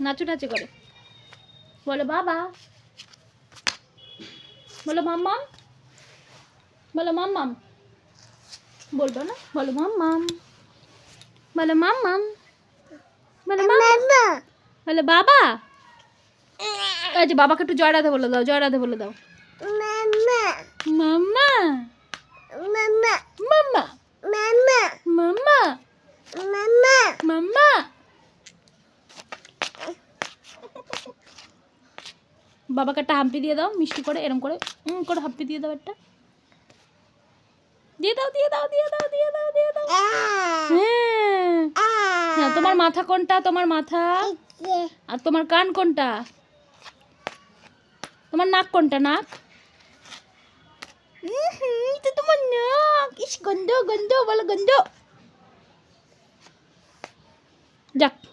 নাচু করে বলো বাবা, বলো মাম্মাম, বলো মাম্মাম, বলবো না, বলো মাম্মাম, বলো মাম্মাম, বলো মাম্মা, বলো বাবা। এই যে বাবাকে একটু জয় রাধে বলে দাও, জয় রাধে বলে দাও। মাম্মা মাম্মা মাম্মা মাম্মা মাম্মা মাম্মা মাম্মা মাম্মা। বাবাকে একটা হাম্পি দিয়ে দাও মিষ্টি করে, এরকম করে করে হাম্পি দিয়ে দাও একটা, দিয়ে দাও দিয়ে দাও দিয়ে দাও দিয়ে দাও দিয়ে দাও। হ্যাঁ, তোমার মাথা কোনটা? তোমার মাথা। আর তোমার কান কোনটা? তোমার নাক কোনটা? নাক। তো তোমার নাক। ইস গন্ধ গন্ধ, বলো গন্ধ। যাক।